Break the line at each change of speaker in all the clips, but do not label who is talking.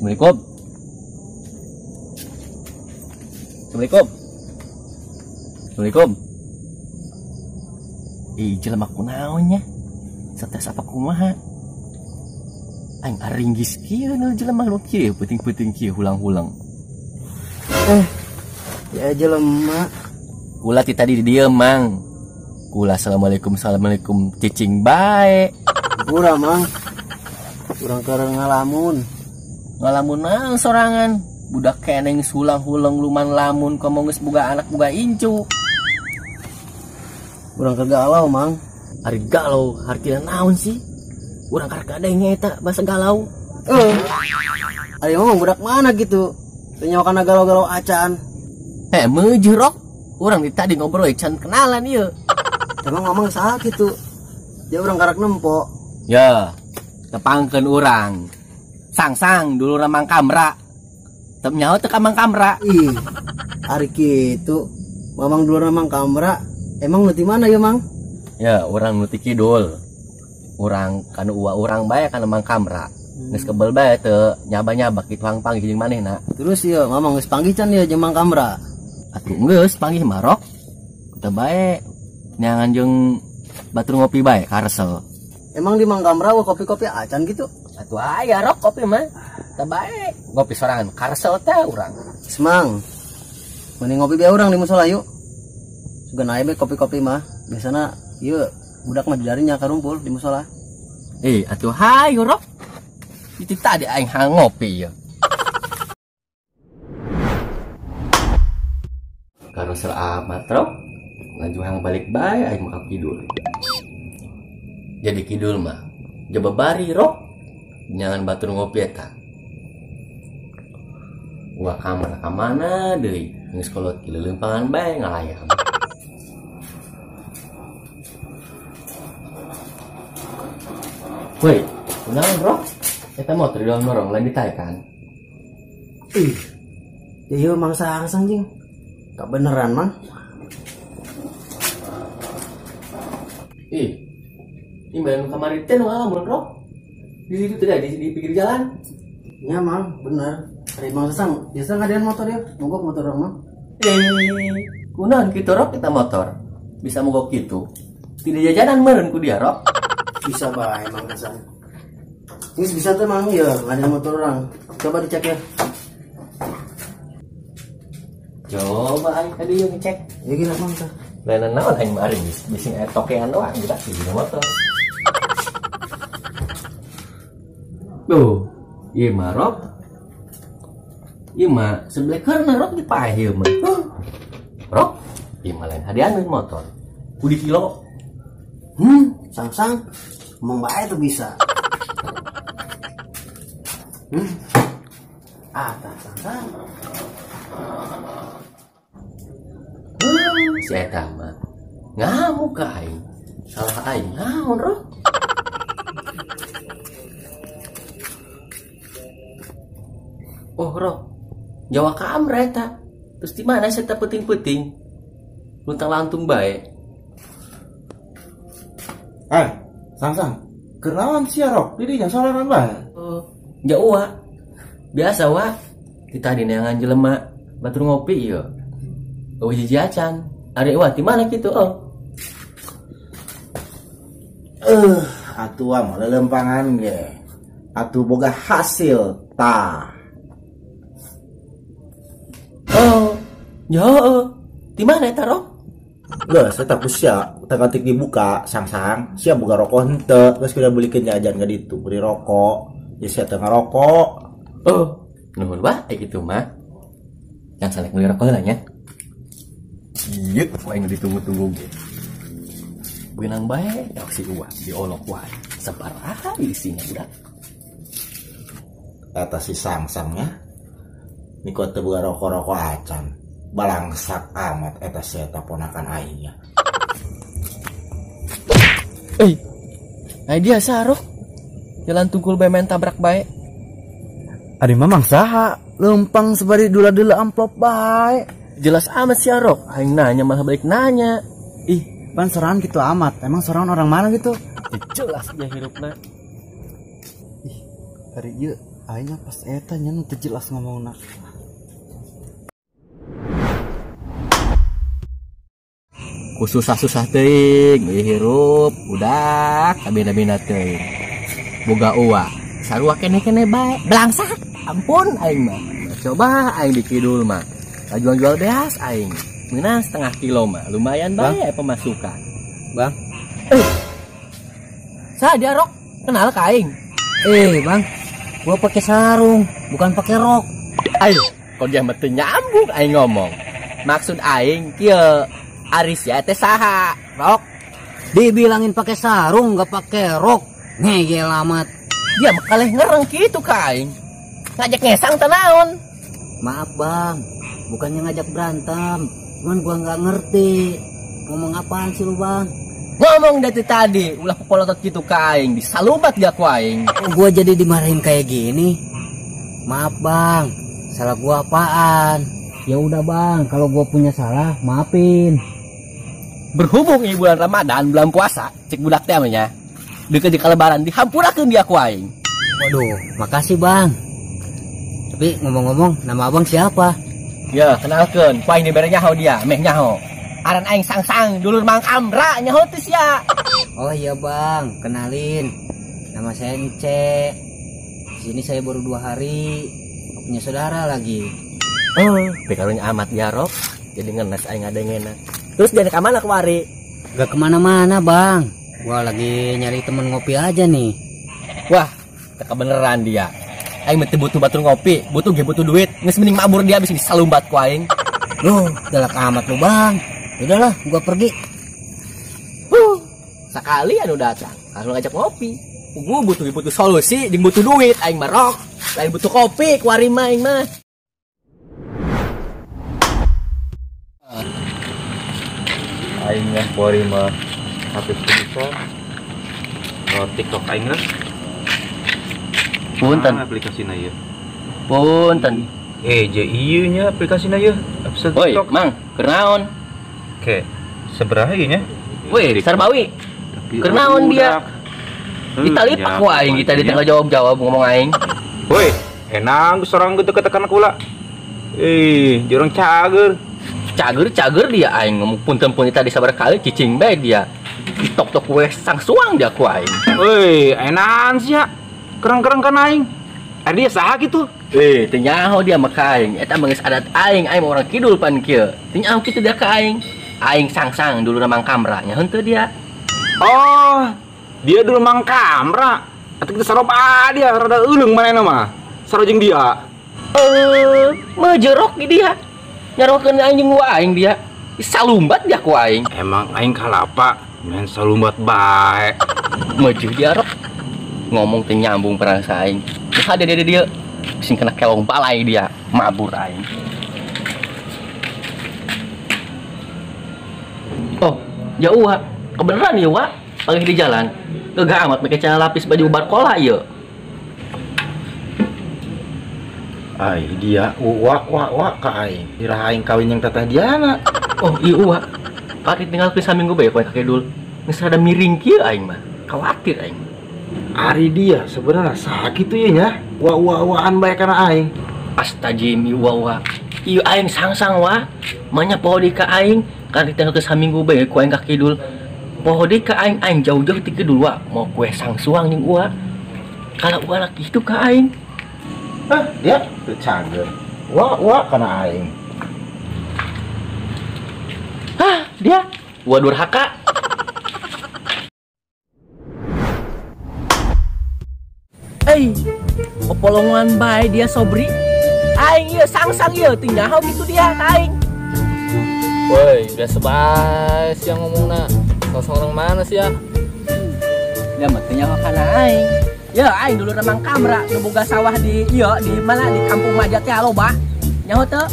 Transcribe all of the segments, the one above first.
Assalamualaikum. Assalamualaikum. Assalamualaikum. Jelema kunaonnya? Sates apa kumaha? Aing aringgis kieu nu jelema nu kieu peuting-peuting kieu hulang-hulang.
Ya jelema.
Kula ti tadi di dieu mang. Kula assalamualaikum cicing bae.
Kurang mang. Kurang keur ngalamun.
Ngalamun naon sorangan? Budak keneng sulang-hulang luman lamun komo geus boga anak boga incu.
Kurang kegalau mang.
Ari galau artina naon sih? Urang karek kadenge eta bahasa galau.
Ari ngomong budak mana gitu? Tanya kana galau-galau acan.
Meujeuh rok. Urang tadi ngobrol can kenalan ieu.
Emang ngomong saha gitu? Ya urang karek nempo.
Ya, tepangkeun urang. Sang dulu Mang Kamra. Tep nyaho teu ka Mang Kamra.
Ih. Ari kitu. Mamang dulu Mang Kamra. Emang nu ti mana ya, Mang?
Ya, urang nu ti kidul. Urang kanu uwa urang bae kana Mang Kamra. Geus kebel bae teu nyaba-nyaba kitu hang-panggih jeung manehna.
Terus ieu mamang geus panggih can ieu jeung Mang Kamra.
Atuh geus panggih marok. Teu bae neangan jeung batur ngopi bae karesel.
Emang di Mang Kamra kopi-kopi acan gitu?
Atuh aya rok kopi mah. Teu bae ngopi sorangan karesel teh urang.
Semang. Mending ngopi bae urang di musola yuk. Sugan aya bae kopi-kopi mah. Biasana ieu budak mah dilarinya karumpul di musola.
Atuh hayu rok. Itu tadi aing hang ngopi ya. Karosel amat rok. Ngaju hang balik bae aing mah kidul. Jadi kidul mah jaba bari rok. Jangan batur ngopi eta. Wah kamar ka mana deui? Geus kolot kieu leumpangan bae ngalayam. Woi, kunaon rok? Eta motor di dalam lorong lain ditaekan.
Ya ieu Mang Sangsang jing. Kebeneran Mang.
Imbalan kamari teh nu ngalamun rok. Di situ teh di pinggir jalan.
Ya Mang, bener. Ari Mang Sangsang, biasa ngadean motor ya. Mogok motor orang Mang.
Kunaon kitu rok kita motor. Bisa mogok kitu. Tidak jajanan meureun ku dia rok.
Bisa bae Mang Sangsang. Ini bisa tuh Mang ya, ngadean motor orang. Coba dicek ya.
Coba aing tadi yang ngecek.
Ya gila Mang.
Lain naon aing mah ari bising aya tokean doang kita di motor. Tuh, ieu mah rok. Ieu mah seblekerna rok dipaeh ieu mah. Rok, ieu mah lain hadianeun motor. Ku di kilo.
Sangsang. Ngomong bae tuh bisa. Tak Sangsang.
Si eta mah ngamuk ka aing. Salah aing naon rok? Oh rok, Jawa Kamra eta. Terus di mana saya peuting-peuting? Luntang lantung bae.
Sangsang. Keur naon sia rok? Di dinya sorangan bae.
Jauh wa. Biasa wa. Kita di neangan jelema batur ngopi ieu. Hiji acan. Ari wa di mana kitu?
Atuh mah lelempangan ge. Atuh boga hasil tah.
Ya, di mana eta rok?
Geus eta ku sia tanggatik dibuka Sangsang. Sia boga rokok henteu, geus kudu beulikeun jajan ka ditu, beli rokok. Ya sia teu ngarokok.
Nuhun wae kitu mah. Yang salek beli rokok heula nya. Ieu aing ditunggu-tunggu ge. Beunang bae si uwa diolok wae. Sabaraha isinya budak.
Eta si Sangsangnya. Niko teu boga rokok-rokok acan. Balangsak amat eta sia ponakan aingnya.
Dia sarok. Jalan tunggul bae main tabrak bae.
Ari mamang saha? Lempang sabari dula-dula amplop bae.
Jelas amat si Arok. Aing nanya malah balik nanya.
Pan sorangan gitu amat. Emang sorangan orang mana gitu?
Jelas dia hidupna.
Hari ieu
Aingnya pas eta nya nu teu jelas ngomongna.
Susah-susah teuing hirup udah kabina-bina teuing boga uwa sarua kene-kene bae blangsat ampun aing mah coba aing di kidul mah jual beas aing meunang setengah kilo mah lumayan bae pemasukan
Bang.
Sa dia rok kenal ka aing
Bang, gua pakai sarung, bukan pakai rok.
ayo kok dia mah teu nyambung aing ngomong maksud aing kieu Aris ya teh saha rok
Dibilangin pakai sarung, nggak pakai rok. Ngegel amat.
dia mah kaleh ngereng kitu ka aing ngajak ngesang teh naon.
Maaf bang, bukannya ngajak berantem, cuman gua nggak ngerti ngomong apaan sih lu bang.
Ngomong dari tadi ulah polotot gitu ka aing disalubat dia ku aing.
Kok gua jadi dimarahin kayak gini? Maaf bang, salah gua apaan? Ya udah bang, kalau gua punya salah maafin.
Berhubung ini bulan Ramadan bulan puasa cek budak teh nya deket di kalebaran dihampurakeun dia ku aing.
Waduh, makasih bang. Tapi ngomong-ngomong, nama abang siapa?
Ya kenalkeun ku aing dibere nyaho dia meh nyaho aran aing sang-sang dulur Mang Kamra nyaho teh sia.
Oh iya bang, kenalin. Nama saya Ence. Di sini saya baru 2 hari, nggak punya saudara lagi.
Bekarunya amat ya rok jadi ngenes aing ngadengena. Terus dia ka mana kemari?
Gak kemana-mana bang. Gua lagi nyari temen ngopi aja nih.
Wah, teka beneran dia. Aing mah teu butuh batur ngopi, butuh duit. Geus mending mabur dia bisa disalumbat ku aing.
Loh, galak amat lu bang. Udahlah, gua pergi.
Sekali anu datang, langsung ngajak ngopi. Gua butuh solusi, jeung butuh duit aing mah rok. Lain butuh kopi ku ari mah aing mah.
Aing mah kuari mah HP bisa TikTok aing lah.
Punten,
Aplikasina ieu.
punten.
Jadi ieu nya aplikasina ieu. Apps
Woi,
TikTok.
Mang, keur naon?
Oke. Sabaraha ieu nya?
Woi, Sarbawi. Keur naon dia? Ditalipak ku aing kita di tengah jawab ngomong aing.
Woi, enang sorang gitu ketekan kula. Jorong cager.
Cager dia aing ngomong punten-pun tadi sabar kali cicing bae dia. Tok-tok we sang suang dia ku aing.
Woi, enan sia. Kereng-kereng kan aing. Dia saha gitu?
Teu nyaho dia mah ka aing. Eta mah geus adat aing mah orang kidul pan kieu. Teu nyaho kitu dia ka aing. Aing sang-sang dulu Mang Kamra nya henteu dia.
Oh, dia dulu Mang Kamra. Atuh kita saroba dia rada euleung manehna mah. Sarojeng dia.
Mah jerok di dia. Nyarokeun aing jeung aing dia. Salumbat dia ku aing.
Emang aing kalapa main salumbat bae.
Maju dia rok. Ngomong teh nyambung perasa aing. Terus ada dia sing kena kelong balai dia mabur aing. Oh, ya Uwa, kebeneran ya Uwa? Lagi di jalan. Kegak amat pakai celana lapis baju barkola ya.
Ai dia wak ka aing. Dira aing kawin yang teteh Diana.
Oh, iya Uwa. Pakai tinggal pisah minggu bae poe kakek dul. Geus rada miring kieu aing mah. Khawatir aing.
Ari dia sebenarnya sakit tuh ya nya. Waan bae kana aing.
Astajim Uwa. Ieu aing sang-sang wa. Manya poho di ka aing. Kan tinggal ke saminggu bae ku aing kakek dul. Poho di ka aing jauh-jauh ti kidul wa. Mau kue sang suang jeung Uwa. Kalau Uwa laki itu ka aing.
Hah, dia teu cager. Wa kana aing.
Hah, dia Uwa durhaka. Popolongan bae dia sobri. Aing ieu sang-sang ieu teu nyaho kitu dia ka aing.
Woi, udah sebas yang ngomongna. Kosong orang mana sih ya?
Dia mah teu nyaho kana aing. Ya aing dulu Mang Kamra nu boga sawah di ieu di mana di Kampung Maja teh loba. Nyaho teu?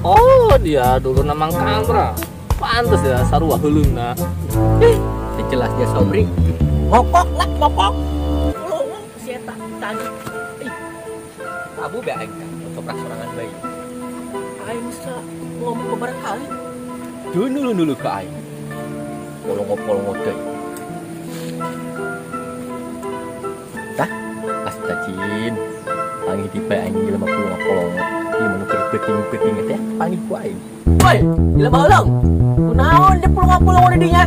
Oh, dia dulu namang Kamra. Pantes ya sarua heulungna.
Teu jelas dia sobri. Ngokok lah, ngokok. Si eta tadi. Abu be aing kan untuk sorangan bae. Aing bisa ngomong beberapa kali. Dulu ke aing. Polongo teh. Tah, pas tajin. panggil tipe aing jelema pulang kolong ieu mun keting teh panggil ku aing. Woi, jelema heuleung. Kunaon dia pulang di dinya?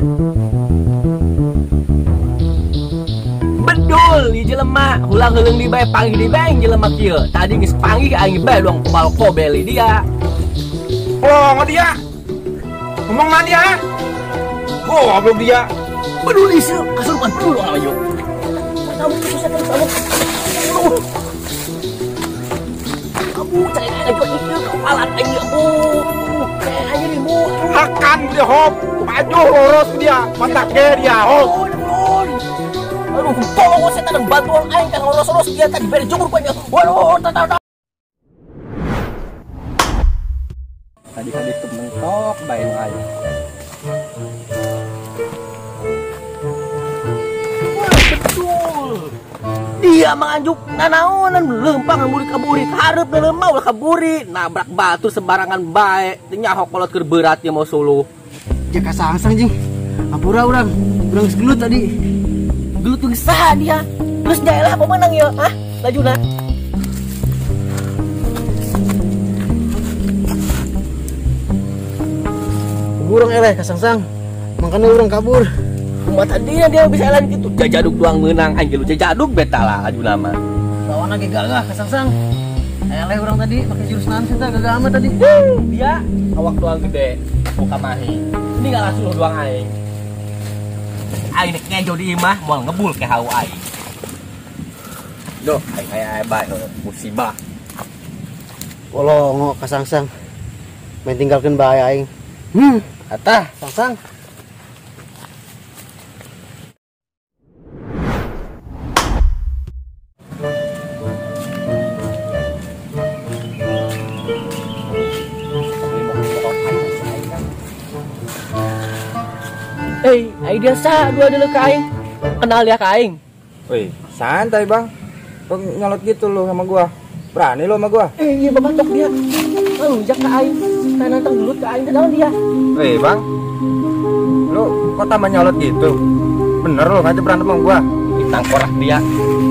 Betul, di jelema ulang heuleung di bae panggil di bae jelema kieu. Tadi geus panggil aing bae doang kubal kobel dia.
Oh, dia. Ngomong mana dia? Goblok dia.
Peduli sih, kasurupan dulu ayo. Kamu susah terus kamu. Kamu cari aja itu kepala aing aku. Ayo nih Bu.
Akan dia hop. Maju lurus dia. Mantap dia hop.
Aduh, tolong saya tadang bantuan aing kan ngurus dia tadi beri jumur banyak. Waduh, tadi itu mentok bayang aing. Dia menganjuk nanaonan lempang kaburi hareup lemah ulah kaburi nabrak batu sembarangan bae nyahok kolot keur berat ya mau suluh.
Jaka sangsang jing. Apura urang geus gelut tadi.
Gelut geus saha dia? Geus daerah apa menang ya? Hah? Lajuna.
Urang eleh kasangsang. Makanya urang kabur.
Kumaha tadinya dia bisa elan gitu. Jajaduk doang menang anjir lu jajaduk beta lah lajuna mah.
Lawan lagi gagah kasangsang. Eleh urang tadi pakai jurus naon sih teh gagah amat tadi.
Dia awak doang gede, buka mahi. Ini gak langsung doang aing. Aing nek ngejo di imah moal ngebul ke hau aing. Duh, aing aya bae musibah.
Kolongo kasangsang. Main tinggalkeun bae aing. Atah, sangsang.
Aing dia sah dua dulu ke aing. Kenal dia ke aing.
Wih, santai bang. Kok nyolot gitu lo sama gua? Berani lo sama gua?
Iya babatok dia. Lalu jak ke aing. Nantang dulu ke aing kenal dia.
Wih bang, lo kok tambah nyolot gitu? Bener lo ngajak berantem sama gua?
Ditang korak dia.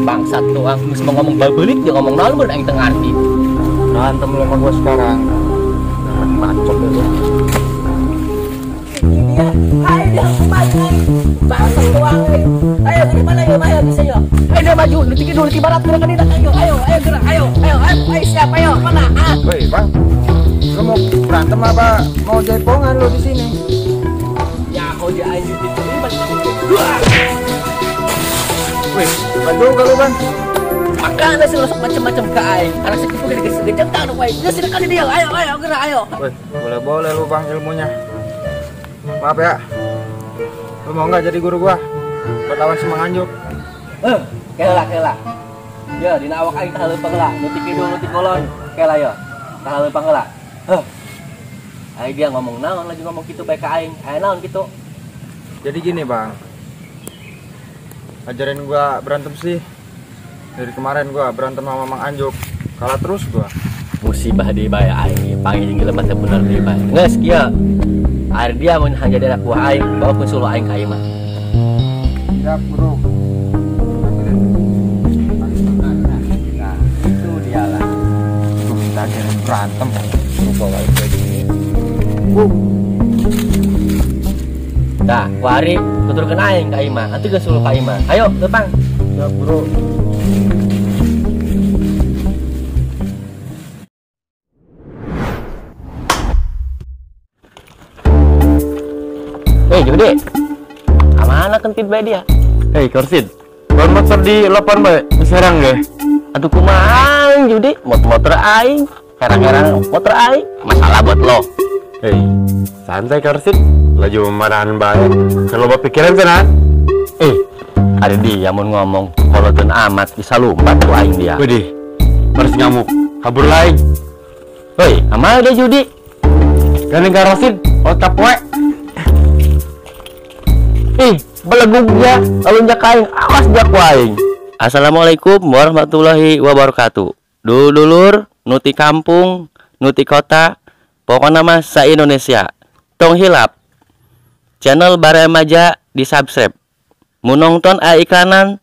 Bangsat doang. Terus mau ngomong balik dia ngomong naon mun aing teu ngarti.
Berantem lo sama gua sekarang. Bacot lo.
Dia, ayo dia maju, bangsat doang. Ayo ke mana ya, ayo bisa yo. Ayo dia maju, detik dulu di barat gerakan dia. Ayo gerak, ayo siapa ayo mana?
Woi bang, lo mau berantem apa mau jaipongan lo di sini?
Ya kau dia ayo di sini
Wih, bantu kalau bang.
Makanya sih sok macam-macam ke aing. Anak sekipu gede-gede tang wae. Dia silakan dia. Ayo gerak ayo.
Wih, boleh lo bang ilmunya. Maaf ya. Lo mau nggak jadi guru gua? Buat lawan si Mang Anjuk.
Kela. Ya, dina awak aing tah leumpang heula. Nu ti kidul, nu ti kolon. Kela ya. Tah leumpang heula. Aing dia ngomong naon lagi ngomong kitu bae ka aing. Aya naon kitu?
Jadi gini bang, ajarin gua berantem sih. Dari kemarin gua berantem sama Mang Anjuk, kalah terus gua.
Musibah di bae aing panggil jelema teh bener di bae. Geus kieu. Air dia mun hanya dari aku aing, bawa pun suluh aing ka ieu mah.
Siap, bro.
Nah, itu dia lah.
Kita ajarin berantem.
Lupa wae gini. Dah, kuari tuturkeun aing ka ieu mah. Atuh geus suluh ka ieu mah. Ayo, tepang.
Siap, bro.
Judi, amana kentit bae dia?
Hei Korsid, ban motor di lopan bae, serang ge.
Atuh kumaha Judi, motor aing, herang-herang motor aing, masalah buat lo.
Hei, santai Korsid, laju marahan bae. Kalau bawa pikiran sana.
Ada dia mau ngomong, kalau teu amat bisa lumpat ku aing dia.
Widih, baris ngamuk, kabur lain.
Hei, amal dia Judi.
Gandeng ka Rosid, otak poe.
Belegug dia, lalu jak aing, awas jak aing. Assalamualaikum warahmatullahi wabarakatuh. Dulur, nuti kampung, nuti kota, pokoknya mah sa-Indonesia. Tong hilap. Channel Baremaja di subscribe. Mun nonton iklanan,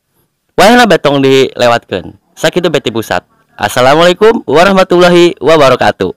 wayahna betong dilewatkeun. Sakitu beti pusat. Assalamualaikum warahmatullahi wabarakatuh.